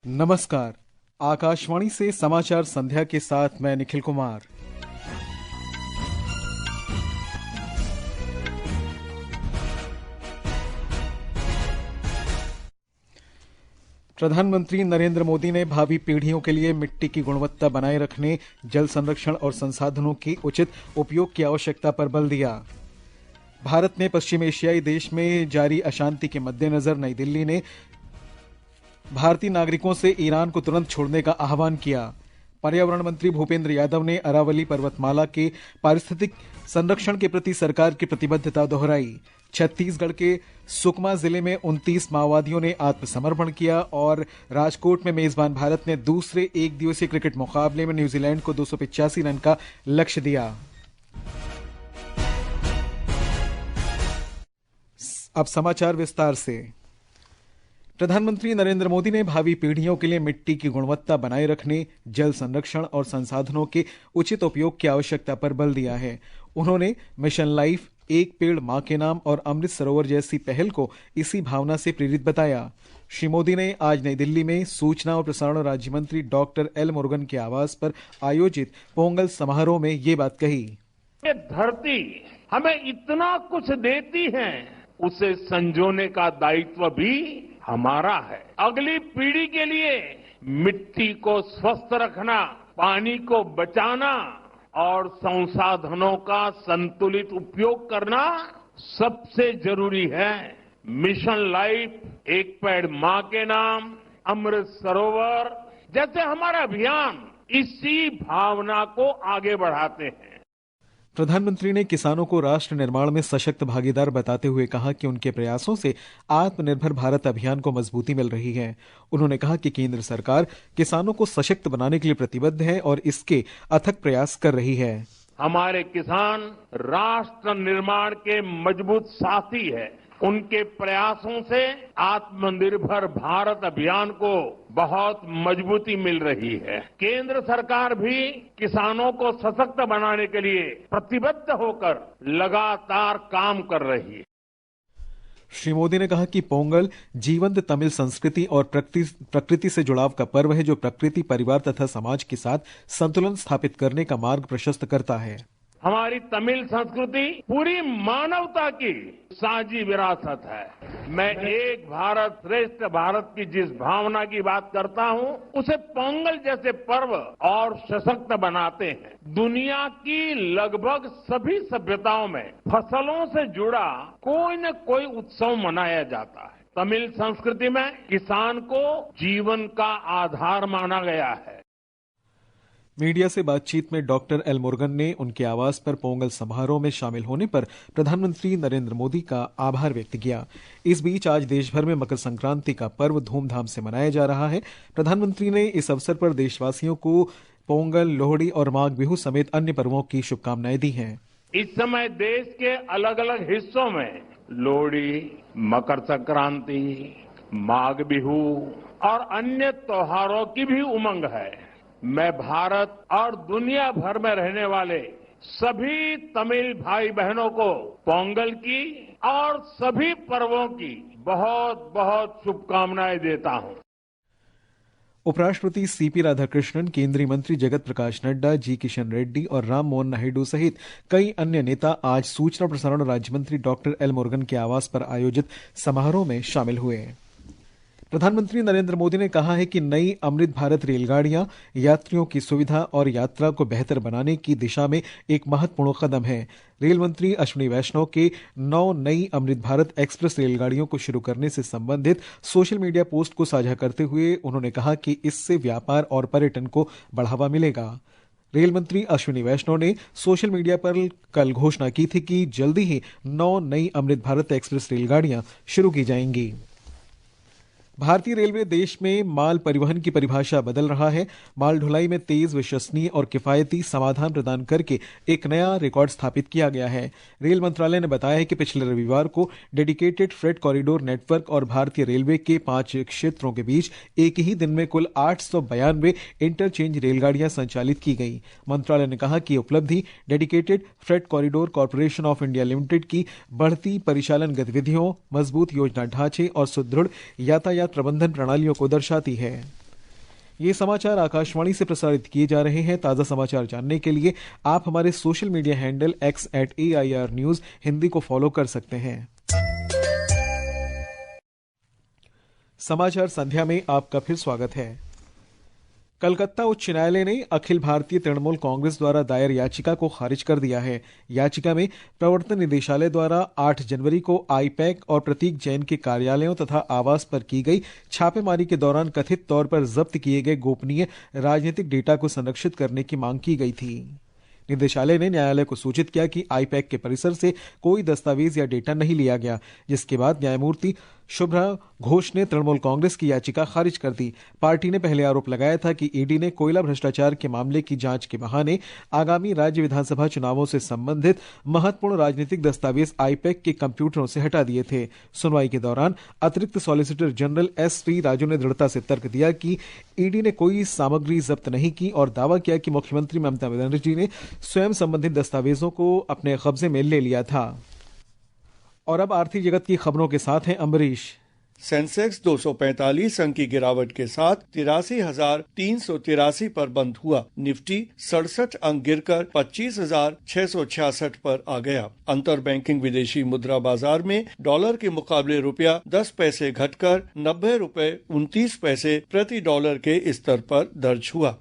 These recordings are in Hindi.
नमस्कार। आकाशवाणी से समाचार संध्या के साथ मैं निखिल कुमार। प्रधानमंत्री नरेंद्र मोदी ने भावी पीढ़ियों के लिए मिट्टी की गुणवत्ता बनाए रखने, जल संरक्षण और संसाधनों की उचित उपयोग की आवश्यकता पर बल दिया। भारत में पश्चिम एशियाई देश में जारी अशांति के मद्देनजर नई दिल्ली ने भारतीय नागरिकों से ईरान को तुरंत छोड़ने का आह्वान किया। पर्यावरण मंत्री भूपेंद्र यादव ने अरावली पर्वतमाला के पारिस्थितिक संरक्षण के प्रति सरकार की प्रतिबद्धता दोहराई। छत्तीसगढ़ के सुकमा जिले में 29 माओवादियों ने आत्मसमर्पण किया और राजकोट में मेजबान भारत ने दूसरे एक दिवसीय क्रिकेट मुकाबले में न्यूजीलैंड को 285 रन का लक्ष्य दिया। अब समाचार विस्तार से। प्रधानमंत्री नरेंद्र मोदी ने भावी पीढ़ियों के लिए मिट्टी की गुणवत्ता बनाए रखने, जल संरक्षण और संसाधनों के उचित उपयोग की आवश्यकता पर बल दिया है। उन्होंने मिशन लाइफ, एक पेड़ मां के नाम और अमृत सरोवर जैसी पहल को इसी भावना से प्रेरित बताया। श्री मोदी ने आज नई दिल्ली में सूचना और प्रसारण राज्य मंत्री डॉक्टर एल मुरुगन के आवास पर आयोजित पोंगल समारोह में ये बात कही। ये धरती हमें इतना कुछ देती है, उसे संजोने का दायित्व भी हमारा है। अगली पीढ़ी के लिए मिट्टी को स्वस्थ रखना, पानी को बचाना और संसाधनों का संतुलित उपयोग करना सबसे जरूरी है। मिशन लाइफ, एक पेड़ मां के नाम, अमृत सरोवर जैसे हमारा अभियान इसी भावना को आगे बढ़ाते हैं। प्रधानमंत्री ने किसानों को राष्ट्र निर्माण में सशक्त भागीदार बताते हुए कहा कि उनके प्रयासों से आत्मनिर्भर भारत अभियान को मजबूती मिल रही है। उन्होंने कहा कि केंद्र सरकार किसानों को सशक्त बनाने के लिए प्रतिबद्ध है और इसके अथक प्रयास कर रही है। हमारे किसान राष्ट्र निर्माण के मजबूत साथी है। उनके प्रयासों से आत्मनिर्भर भारत अभियान को बहुत मजबूती मिल रही है। केंद्र सरकार भी किसानों को सशक्त बनाने के लिए प्रतिबद्ध होकर लगातार काम कर रही है। श्री मोदी ने कहा कि पोंगल जीवंत तमिल संस्कृति और प्रकृति से जुड़ाव का पर्व है, जो प्रकृति, परिवार तथा समाज के साथ संतुलन स्थापित करने का मार्ग प्रशस्त करता है। हमारी तमिल संस्कृति पूरी मानवता की साझी विरासत है। मैं एक भारत श्रेष्ठ भारत की जिस भावना की बात करता हूं, उसे पोंगल जैसे पर्व और सशक्त बनाते हैं। दुनिया की लगभग सभी सभ्यताओं में फसलों से जुड़ा कोई न कोई उत्सव मनाया जाता है। तमिल संस्कृति में किसान को जीवन का आधार माना गया है। मीडिया से बातचीत में डॉक्टर एल मुरुगन ने उनके आवास पर पोंगल समारोह में शामिल होने पर प्रधानमंत्री नरेंद्र मोदी का आभार व्यक्त किया। इस बीच आज देश भर में मकर संक्रांति का पर्व धूमधाम से मनाया जा रहा है। प्रधानमंत्री ने इस अवसर पर देशवासियों को पोंगल, लोहड़ी और माघ बिहू समेत अन्य पर्वों की शुभकामनाएं दी हैं। इस समय देश के अलग अलग हिस्सों में लोहड़ी, मकर संक्रांति, माघ बिहू और अन्य त्योहारों की भी उमंग है। मैं भारत और दुनिया भर में रहने वाले सभी तमिल भाई बहनों को पोंगल की और सभी पर्वों की बहुत बहुत शुभकामनाएं देता हूं। उपराष्ट्रपति सीपी राधाकृष्णन, केंद्रीय मंत्री जगत प्रकाश नड्डा, जी किशन रेड्डी और राम मोहन नायडू सहित कई अन्य नेता आज सूचना प्रसारण राज्य मंत्री डॉक्टर एल मुरुगन के आवास पर आयोजित समारोह में शामिल हुए। प्रधानमंत्री नरेंद्र मोदी ने कहा है कि नई अमृत भारत रेलगाड़ियां यात्रियों की सुविधा और यात्रा को बेहतर बनाने की दिशा में एक महत्वपूर्ण कदम है। रेल मंत्री अश्विनी वैष्णव के 9 नई अमृत भारत एक्सप्रेस रेलगाड़ियों को शुरू करने से संबंधित सोशल मीडिया पोस्ट को साझा करते हुए उन्होंने कहा कि इससे व्यापार और पर्यटन को बढ़ावा मिलेगा। रेल मंत्री अश्विनी वैष्णव ने सोशल मीडिया पर कल घोषणा की थी कि जल्दी ही 9 नई अमृत भारत एक्सप्रेस रेलगाड़ियां शुरू की जाएंगी। भारतीय रेलवे देश में माल परिवहन की परिभाषा बदल रहा है। माल ढुलाई में तेज, विश्वसनीय और किफायती समाधान प्रदान करके एक नया रिकॉर्ड स्थापित किया गया है। रेल मंत्रालय ने बताया है कि पिछले रविवार को डेडिकेटेड फ्रेट कॉरिडोर नेटवर्क और भारतीय रेलवे के 5 क्षेत्रों के बीच एक ही दिन में कुल 892 इंटरचेंज रेलगाड़ियां संचालित की गई। मंत्रालय ने कहा कि यह उपलब्धि dedicated freight corridor corporation of India limited की बढ़ती परिचालन गतिविधियों, मजबूत योजना ढांचे और सुदृढ़ यातायात प्रबंधन प्रणालियों को दर्शाती है। ये समाचार आकाशवाणी से प्रसारित किए जा रहे हैं। ताज़ा समाचार जानने के लिए आप हमारे social media handle x@AIR News Hindi को फॉलो कर सकते हैं। समाचार संध्या में आपका फिर स्वागत है। कलकत्ता उच्च न्यायालय ने अखिल भारतीय तृणमूल कांग्रेस द्वारा दायर याचिका को खारिज कर दिया है। याचिका में प्रवर्तन निदेशालय द्वारा 8 जनवरी को आईपैक और प्रतीक जैन के कार्यालयों तथा आवास पर की गई छापेमारी के दौरान कथित तौर पर जब्त किए गए गोपनीय राजनीतिक डेटा को संरक्षित करने की मांग की गई थी। निदेशालय ने न्यायालय को सूचित किया कि आईपैक के परिसर से कोई दस्तावेज या डेटा नहीं लिया गया, जिसके बाद न्यायमूर्ति शुभ्रा घोष ने तृणमूल कांग्रेस की याचिका खारिज कर दी। पार्टी ने पहले आरोप लगाया था कि ईडी ने कोयला भ्रष्टाचार के मामले की जांच के बहाने आगामी राज्य विधानसभा चुनावों से संबंधित महत्वपूर्ण राजनीतिक दस्तावेज आईपैक के कंप्यूटरों से हटा दिए थे। सुनवाई के दौरान अतिरिक्त सॉलिसिटर जनरल S.P. राजू ने दृढ़ता से तर्क दिया कि ईडी ने कोई सामग्री जब्त नहीं की और दावा किया कि मुख्यमंत्री ममता बनर्जी ने स्वयं संबंधित दस्तावेजों को अपने कब्जे में ले लिया था। और अब आर्थिक जगत की खबरों के साथ हैं अम्बरीश। सेंसेक्स 245 अंक की गिरावट के साथ 83,383 पर बंद हुआ। निफ्टी 67 अंक गिरकर 25,666 पर आ गया। अंतर बैंकिंग विदेशी मुद्रा बाजार में डॉलर के मुकाबले रुपया 10 पैसे घटकर 90 रुपए 29 पैसे प्रति डॉलर के स्तर पर दर्ज हुआ।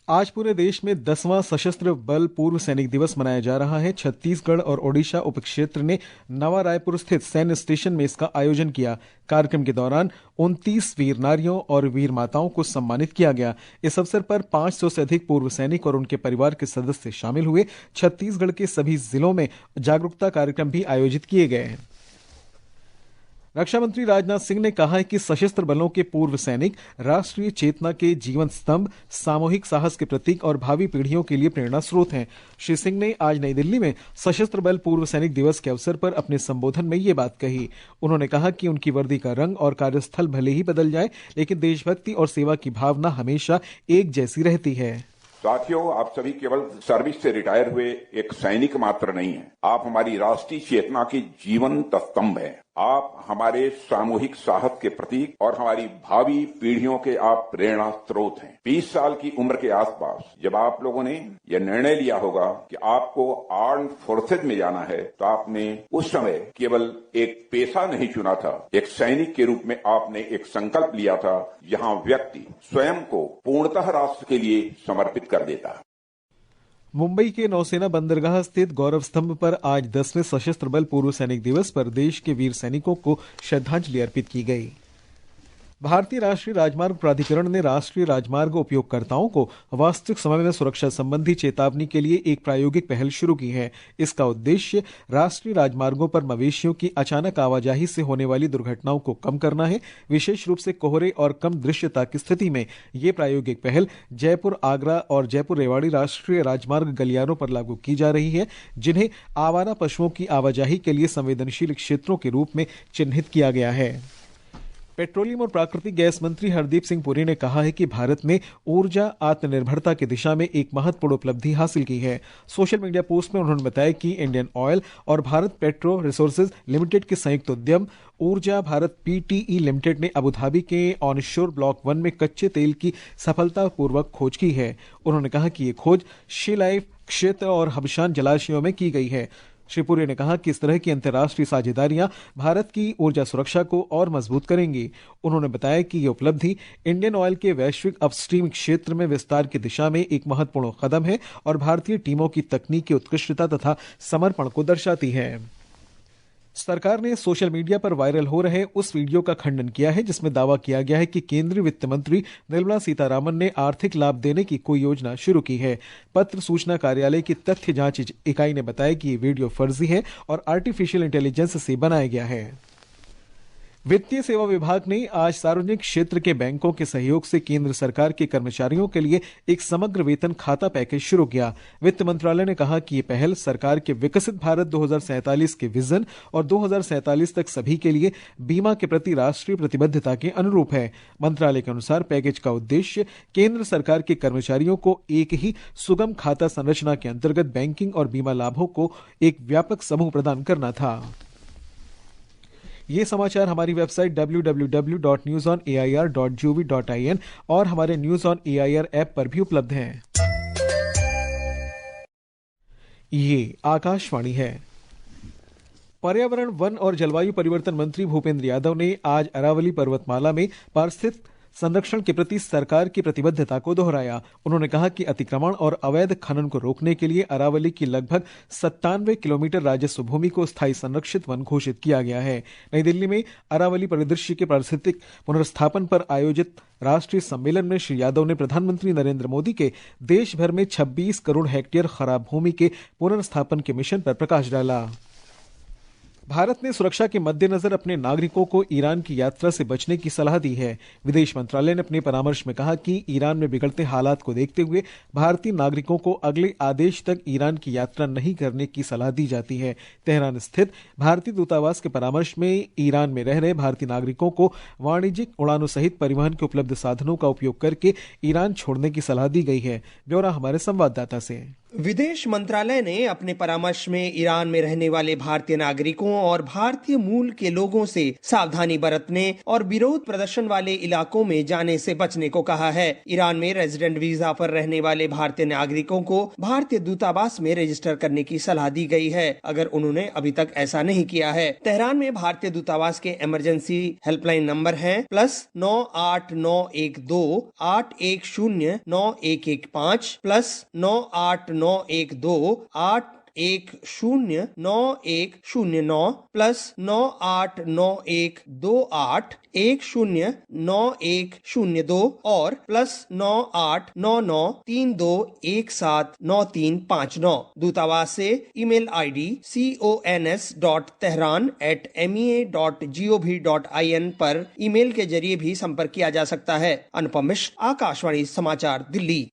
आज पूरे देश में 10वां सशस्त्र बल पूर्व सैनिक दिवस मनाया जा रहा है। छत्तीसगढ़ और ओडिशा उपक्षेत्र ने नवा रायपुर स्थित सैन्य स्टेशन में इसका आयोजन किया। कार्यक्रम के दौरान 29 वीर नारियों और वीर माताओं को सम्मानित किया गया। इस अवसर पर 500 से अधिक पूर्व सैनिक और उनके परिवार के सदस्य शामिल हुए। छत्तीसगढ़ के सभी जिलों में जागरूकता कार्यक्रम भी आयोजित किए गए हैं। रक्षा मंत्री राजनाथ सिंह ने कहा है कि सशस्त्र बलों के पूर्व सैनिक राष्ट्रीय चेतना के जीवन स्तंभ, सामूहिक साहस के प्रतीक और भावी पीढ़ियों के लिए प्रेरणा स्रोत हैं। श्री सिंह ने आज नई दिल्ली में सशस्त्र बल पूर्व सैनिक दिवस के अवसर पर अपने संबोधन में ये बात कही। उन्होंने कहा कि उनकी वर्दी का रंग और कार्यस्थल भले ही बदल जाए, लेकिन देशभक्ति और सेवा की भावना हमेशा एक जैसी रहती है। साथियों, आप सभी केवल सर्विस से रिटायर हुए एक सैनिक मात्र नहीं हैं। आप हमारी राष्ट्रीय चेतना के जीवंत स्तंभ हैं। आप हमारे सामूहिक साहस के प्रतीक और हमारी भावी पीढ़ियों के आप प्रेरणा स्रोत हैं। 20 साल की उम्र के आसपास जब आप लोगों ने यह निर्णय लिया होगा कि आपको आर्म्ड फोर्सेज में जाना है, तो आपने उस समय केवल एक पेशा नहीं चुना था, एक सैनिक के रूप में आपने एक संकल्प लिया था, जहां व्यक्ति स्वयं को पूर्णतः राष्ट्र के लिए समर्पित कर देता है। मुंबई के नौसेना बंदरगाह स्थित गौरव स्तंभ पर आज 10वें सशस्त्र बल पूर्व सैनिक दिवस पर देश के वीर सैनिकों को श्रद्धांजलि अर्पित की गई। भारतीय राष्ट्रीय राजमार्ग प्राधिकरण ने राष्ट्रीय राजमार्ग उपयोगकर्ताओं को वास्तविक समय में सुरक्षा संबंधी चेतावनी के लिए एक प्रायोगिक पहल शुरू की है। इसका उद्देश्य राष्ट्रीय राजमार्गों पर मवेशियों की अचानक आवाजाही से होने वाली दुर्घटनाओं को कम करना है। विशेष रूप से कोहरे और कम दृश्यता की स्थिति में ये प्रायोगिक पहल जयपुर, आगरा और जयपुर रेवाड़ी राष्ट्रीय राजमार्ग गलियारों पर लागू की जा रही है, जिन्हें आवारा पशुओं की आवाजाही के लिए संवेदनशील क्षेत्रों के रूप में चिन्हित किया गया है। पेट्रोलियम और प्राकृतिक गैस मंत्री हरदीप सिंह पुरी ने कहा है कि भारत ने ऊर्जा आत्मनिर्भरता की दिशा में एक महत्वपूर्ण उपलब्धि हासिल की है। सोशल मीडिया पोस्ट में उन्होंने बताया कि इंडियन ऑयल और भारत पेट्रो रिसोर्सेज लिमिटेड के संयुक्त उद्यम ऊर्जा भारत PTE लिमिटेड ने अबुधाबी के ऑनशोर ब्लॉक 1 में कच्चे तेल की सफलतापूर्वक खोज की है। उन्होंने कहा कि ये खोज शी-लाइफ क्षेत्र और हबशान जलाशयों में की गई है। श्री पुरी ने कहा कि इस तरह की अंतर्राष्ट्रीय साझेदारियां भारत की ऊर्जा सुरक्षा को और मजबूत करेंगी। उन्होंने बताया कि ये उपलब्धि इंडियन ऑयल के वैश्विक अपस्ट्रीम क्षेत्र में विस्तार की दिशा में एक महत्वपूर्ण कदम है और भारतीय टीमों की तकनीकी उत्कृष्टता तथा समर्पण को दर्शाती है। सरकार ने सोशल मीडिया पर वायरल हो रहे उस वीडियो का खंडन किया है जिसमें दावा किया गया है कि केंद्रीय वित्त मंत्री निर्मला सीतारामन ने आर्थिक लाभ देने की कोई योजना शुरू की है। पत्र सूचना कार्यालय की तथ्य जांच इकाई ने बताया कि ये वीडियो फर्जी है और आर्टिफिशियल इंटेलिजेंस से बनाया गया है। वित्तीय सेवा विभाग ने आज सार्वजनिक क्षेत्र के बैंकों के सहयोग से केंद्र सरकार के कर्मचारियों के लिए एक समग्र वेतन खाता पैकेज शुरू किया। वित्त मंत्रालय ने कहा कि ये पहल सरकार के विकसित भारत 2047 के विजन और 2047 तक सभी के लिए बीमा के प्रति राष्ट्रीय प्रतिबद्धता के अनुरूप है। मंत्रालय के अनुसार पैकेज का उद्देश्य केंद्र सरकार के कर्मचारियों को एक ही सुगम खाता संरचना के अंतर्गत बैंकिंग और बीमा लाभों को एक व्यापक समूह प्रदान करना था। ये समाचार हमारी वेबसाइट www.newsonair.gov.in और हमारे न्यूज ऑन एआईआर ऐप पर भी उपलब्ध हैं। ये आकाशवाणी है। पर्यावरण, वन और जलवायु परिवर्तन मंत्री भूपेंद्र यादव ने आज अरावली पर्वतमाला में पारिस्थितिक संरक्षण के प्रति सरकार की प्रतिबद्धता को दोहराया। उन्होंने कहा कि अतिक्रमण और अवैध खनन को रोकने के लिए अरावली की लगभग 97 किलोमीटर राजस्व भूमि को स्थायी संरक्षित वन घोषित किया गया है। नई दिल्ली में अरावली परिदृश्य के पारिस्थितिक पुनर्स्थापन पर आयोजित राष्ट्रीय सम्मेलन में श्री यादव ने प्रधानमंत्री नरेंद्र मोदी के देश भर में 26 करोड़ हेक्टेयर खराब भूमि के पुनर्स्थापन के मिशन पर प्रकाश डाला। भारत ने सुरक्षा के मद्देनजर अपने नागरिकों को ईरान की यात्रा से बचने की सलाह दी है। विदेश मंत्रालय ने अपने परामर्श में कहा कि ईरान में बिगड़ते हालात को देखते हुए भारतीय नागरिकों को अगले आदेश तक ईरान की यात्रा नहीं करने की सलाह दी जाती है। तेहरान स्थित भारतीय दूतावास के परामर्श में ईरान में रह रहे भारतीय नागरिकों को वाणिज्यिक उड़ानों सहित परिवहन के उपलब्ध साधनों का उपयोग करके ईरान छोड़ने की सलाह दी गई है। ब्यौरा हमारे संवाददाता से। विदेश मंत्रालय ने अपने परामर्श में ईरान में रहने वाले भारतीय नागरिकों और भारतीय मूल के लोगों से सावधानी बरतने और विरोध प्रदर्शन वाले इलाकों में जाने से बचने को कहा है। ईरान में रेजिडेंट वीजा पर रहने वाले भारतीय नागरिकों को भारतीय दूतावास में रजिस्टर करने की सलाह दी गई है, अगर उन्होंने अभी तक ऐसा नहीं किया है। तेहरान में भारतीय दूतावास के इमरजेंसी हेल्पलाइन नंबर है +98912 8109115 +98912 8109109 +98912 109102 और +989932179359। दूतावास से ईमेल आईडी cons.tehran@mea.gov.in पर ईमेल के जरिए भी संपर्क किया जा सकता है। अनुपम मिश्र, आकाशवाणी समाचार, दिल्ली।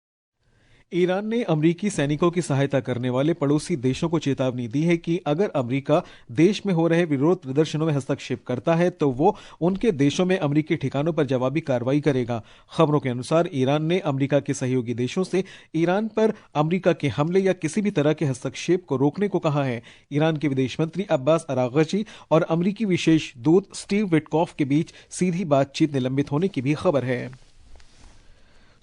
ईरान ने अमरीकी सैनिकों की सहायता करने वाले पड़ोसी देशों को चेतावनी दी है कि अगर अमरीका देश में हो रहे विरोध प्रदर्शनों में हस्तक्षेप करता है तो वो उनके देशों में अमरीकी ठिकानों पर जवाबी कार्रवाई करेगा। खबरों के अनुसार ईरान ने अमरीका के सहयोगी देशों से ईरान पर अमरीका के हमले या किसी भी तरह के हस्तक्षेप को रोकने को कहा है। ईरान के विदेश मंत्री अब्बास अरागची और अमरीकी विशेष दूत स्टीव विटकॉफ के बीच सीधी बातचीत निलंबित होने की भी खबर है।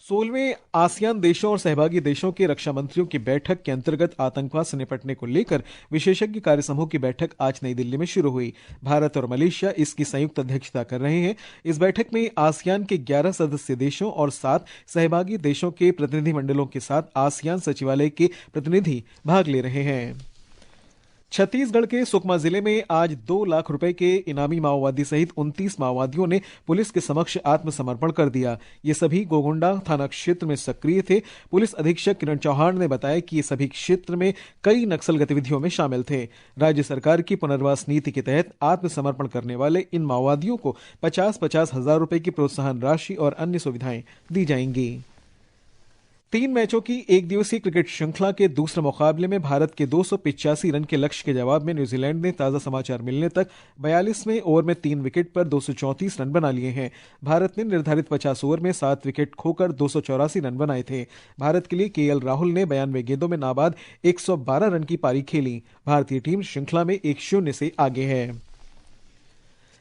16वें आसियान देशों और सहभागी देशों के रक्षा मंत्रियों की बैठक के अंतर्गत आतंकवाद से निपटने को लेकर विशेषज्ञ कार्य समूह की बैठक आज नई दिल्ली में शुरू हुई। भारत और मलेशिया इसकी संयुक्त अध्यक्षता कर रहे हैं। इस बैठक में आसियान के 11 सदस्य देशों और 7 सहभागी देशों के प्रतिनिधिमंडलों के साथ आसियान सचिवालय के प्रतिनिधि भाग ले रहे हैं। छत्तीसगढ़ के सुकमा जिले में आज 2 लाख रुपए के इनामी माओवादी सहित 29 माओवादियों ने पुलिस के समक्ष आत्मसमर्पण कर दिया। ये सभी गोगोंडा थाना क्षेत्र में सक्रिय थे। पुलिस अधीक्षक किरण चौहान ने बताया कि ये सभी क्षेत्र में कई नक्सल गतिविधियों में शामिल थे। राज्य सरकार की पुनर्वास नीति के तहत आत्मसमर्पण करने वाले इन माओवादियों को 50-50 हजार रुपए की प्रोत्साहन राशि और अन्य सुविधाएं दी जाएंगी। 3 मैचों की एक दिवसीय क्रिकेट श्रृंखला के दूसरे मुकाबले में भारत के 285 रन के लक्ष्य के जवाब में न्यूजीलैंड ने ताजा समाचार मिलने तक 42वें ओवर में 3 विकेट पर 234 रन बना लिए हैं। भारत ने निर्धारित 50 ओवर में 7 विकेट खोकर 284 रन बनाए थे। भारत के लिए केएल राहुल ने 92 गेंदों में नाबाद 112 रन की पारी खेली। भारतीय टीम श्रृंखला में 1-0 से आगे है।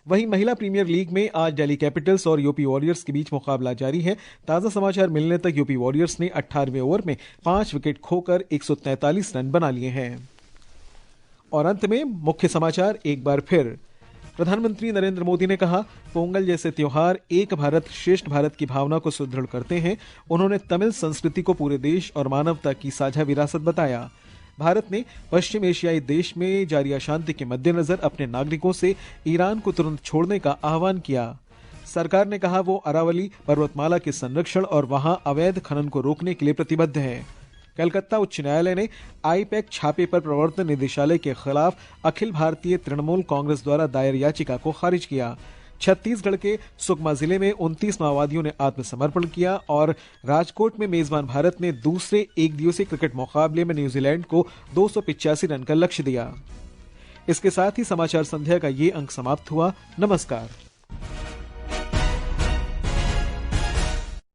वहीं महिला प्रीमियर लीग में आज दिल्ली कैपिटल्स और यूपी वॉरियर्स के बीच मुकाबला जारी है। ताजा समाचार मिलने तक यूपी वॉरियर्स ने 18वें ओवर में 5 विकेट खोकर 143 रन बना लिए हैं। और अंत में मुख्य समाचार एक बार फिर। प्रधानमंत्री नरेंद्र मोदी ने कहा, पोंगल जैसे त्योहार एक भारत श्रेष्ठ भारत की भावना को सुदृढ़ करते हैं। उन्होंने तमिल संस्कृति को पूरे देश और मानवता की साझा विरासत बताया। भारत ने पश्चिम एशियाई देश में जारी अशांति के मद्देनजर अपने नागरिकों से ईरान को तुरंत छोड़ने का आह्वान किया। सरकार ने कहा वो अरावली पर्वतमाला के संरक्षण और वहां अवैध खनन को रोकने के लिए प्रतिबद्ध है। कलकत्ता उच्च न्यायालय ने आईपैक छापे पर प्रवर्तन निदेशालय के खिलाफ अखिल भारतीय तृणमूल कांग्रेस द्वारा दायर याचिका को खारिज किया। छत्तीसगढ़ के सुकमा जिले में 29 माओवादियों ने आत्मसमर्पण किया और राजकोट में मेजबान भारत ने दूसरे एक दिवसीय क्रिकेट मुकाबले में न्यूजीलैंड को 285 रन का लक्ष्य दिया। इसके साथ ही समाचार संध्या का ये अंक समाप्त हुआ। नमस्कार।